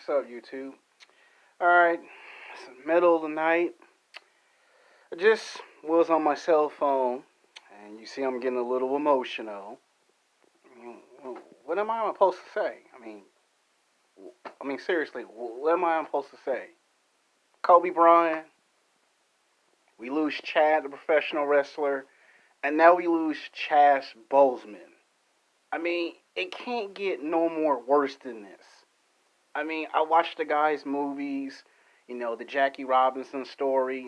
What's up, YouTube? Alright, it's the middle of the night. I just was on my cell phone, and you see I'm getting a little emotional. What am I supposed to say? Seriously, what am I supposed to say? Kobe Bryant, we lose Chad, the professional wrestler, and now we lose Chaz Boseman. It can't get no more worse than this. I watched the guy's movies, the Jackie Robinson story,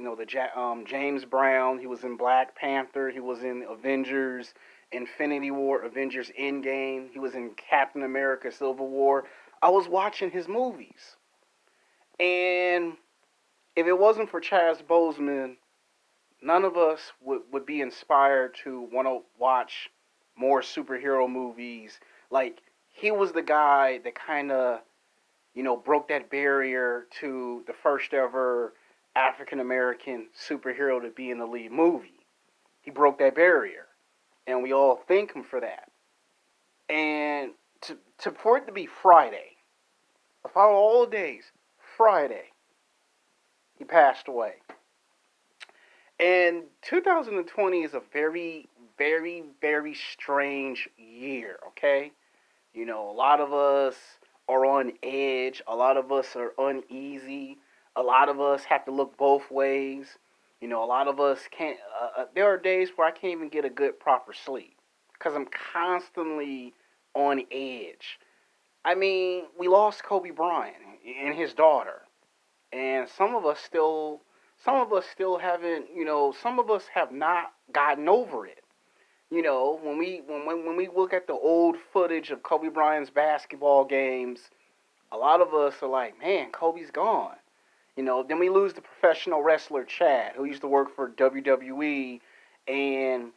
James Brown. He was in Black Panther. He was in Avengers, Infinity War, Avengers Endgame. He was in Captain America, Civil War. I was watching his movies. And if it wasn't for Chaz Boseman, none of us would be inspired to want to watch more superhero movies. Like, he was the guy that kind of broke that barrier to the first ever African American superhero to be in the lead movie. He broke that barrier, and we all thank him for that. And for it to be Friday, of all days, Friday, he passed away. And 2020 is a very, very, very strange year, okay? A lot of us are on edge. A lot of us are uneasy. A lot of us have to look both ways. A lot of us can't. There are days where I can't even get a good proper sleep because I'm constantly on edge. We lost Kobe Bryant and his daughter, and some of us still haven't. Some of us have not gotten over it. When we look at the old footage of Kobe Bryant's basketball games, a lot of us are like, man, Kobe's gone. Then we lose the professional wrestler Chad, who used to work for WWE, and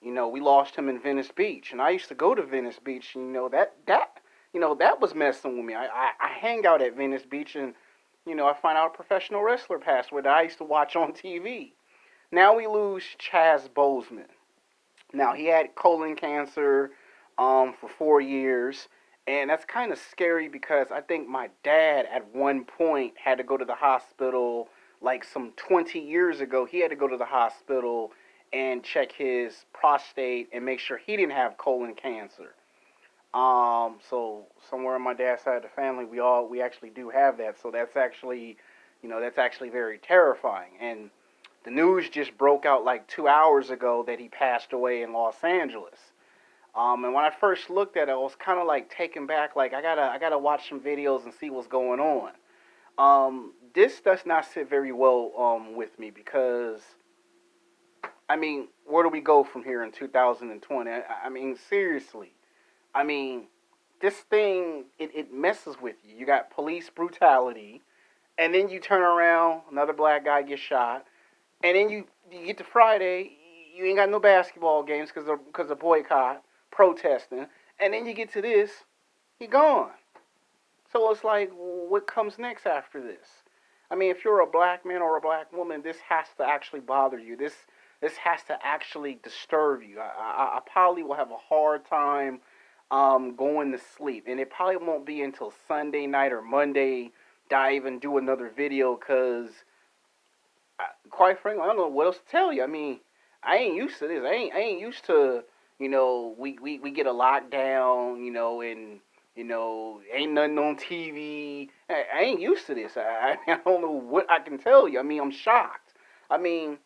we lost him in Venice Beach. And I used to go to Venice Beach, and that was messing with me. I hang out at Venice Beach, and I find out a professional wrestler passed away that I used to watch on TV. Now we lose Chaz Boseman. Now, he had colon cancer for 4 years, and that's kind of scary because I think my dad at one point had to go to the hospital, like some 20 years ago. He had to go to the hospital and check his prostate and make sure he didn't have colon cancer. So somewhere on my dad's side of the family, we actually do have that. So that's actually very terrifying. And the news just broke out like 2 hours ago that he passed away in Los Angeles. And when I first looked at it, I was kind of like taken back. Like, I gotta watch some videos and see what's going on. This does not sit very well with me because where do we go from here in 2020? Seriously. I mean, this thing it messes with you. You got police brutality, and then you turn around, another black guy gets shot, and then you get to Friday, you ain't got no basketball games because of boycott, protesting, and then you get to this, he gone. So it's like, what comes next after this? If you're a black man or a black woman, this has to actually bother you. This has to actually disturb you. I probably will have a hard time going to sleep, and it probably won't be until Sunday night or Monday that I even do another video because quite frankly, I don't know what else to tell you. I ain't used to this. I ain't used to, we get a lockdown, and, ain't nothing on TV. I ain't used to this. I don't know what I can tell you. I'm shocked. I mean,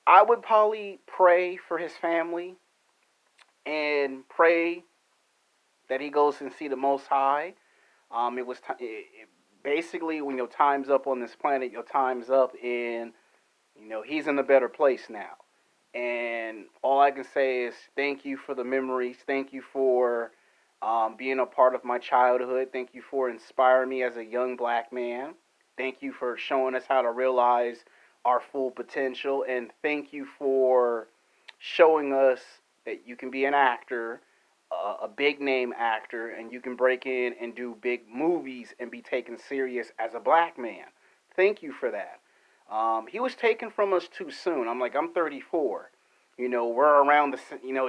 I would probably pray for his family and pray that he goes and see the Most High. Basically, when your time's up on this planet, your time's up, and he's in a better place now. And all I can say is thank you for the memories. Thank you for being a part of my childhood. Thank you for inspiring me as a young black man. Thank you for showing us how to realize our full potential. And thank you for showing us that you can be an actor, a big name actor, and you can break in and do big movies and be taken serious as a black man. Thank you for that. He was taken from us too soon. I'm 34. We're around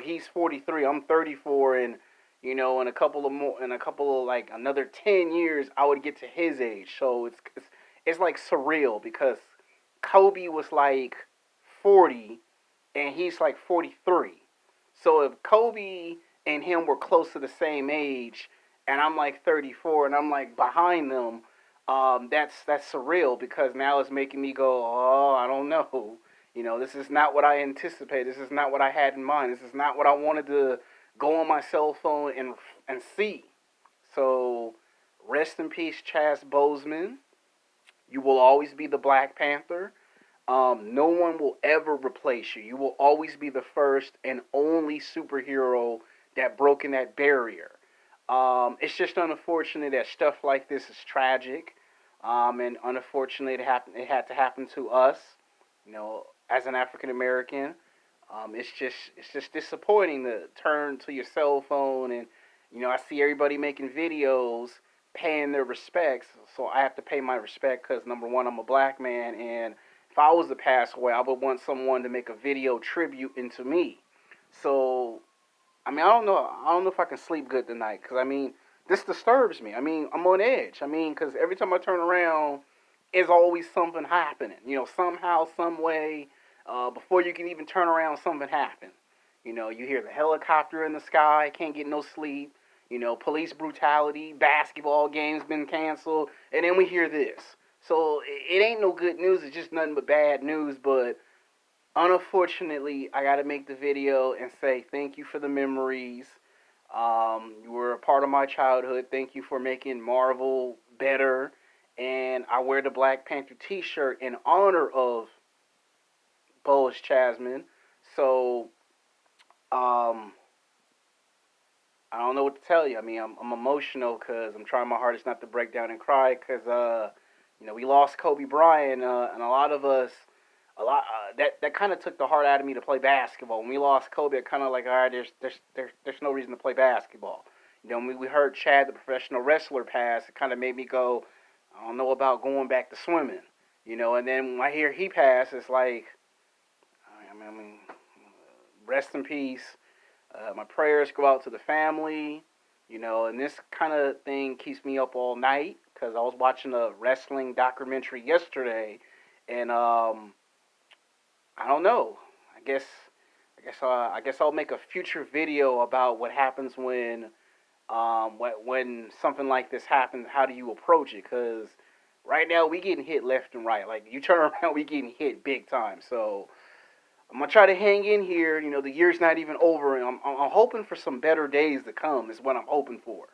he's 43, I'm 34, and, In a couple of like another 10 years, I would get to his age. So it's like surreal because Kobe was like 40 and he's like 43. So if Kobe and him were close to the same age, and I'm like 34, and I'm like behind them, that's surreal because now it's making me go, oh, I don't know. This is not what I anticipated. This is not what I had in mind. This is not what I wanted to go on my cell phone and see. So, rest in peace, Chaz Boseman. You will always be the Black Panther. No one will ever replace you. You will always be the first and only superhero that broken that barrier. It's just unfortunate that stuff like this is tragic, and unfortunately it had to happen to us. As an African American, it's just disappointing to turn to your cell phone and I see everybody making videos paying their respects, so I have to pay my respect because number one, I'm a black man, and if I was to pass away, I would want someone to make a video tribute into me. So I mean, I don't know if I can sleep good tonight because I mean, this disturbs me. I mean, I'm on edge. I mean, because every time I turn around, there's always something happening. Somehow, some way, before you can even turn around, something happened. You hear the helicopter in the sky, can't get no sleep. Police brutality, basketball games been canceled, and then we hear this. So it ain't no good news. It's just nothing but bad news. But unfortunately, I got to make the video and say thank you for the memories. You were a part of my childhood. Thank you for making Marvel better. And I wear the Black Panther T-shirt in honor of Boaz Chasman. So, um, I don't know what to tell you. I mean, I'm emotional because I'm trying my hardest not to break down and cry because, we lost Kobe Bryant, and a lot of us, that kind of took the heart out of me to play basketball. When we lost Kobe, it kind of like, all right, there's no reason to play basketball. When we heard Chad, the professional wrestler, pass, it kind of made me go, I don't know about going back to swimming. And then when I hear he passed, it's like, I mean, rest in peace. My prayers go out to the family, and this kind of thing keeps me up all night because I was watching a wrestling documentary yesterday, and I don't know. I guess, I guess I'll make a future video about what happens when something like this happens. How do you approach it? Because right now we getting hit left and right. Like you turn around, we getting hit big time. So I'm gonna try to hang in here. The year's not even over, and I'm hoping for some better days to come. Is what I'm hoping for.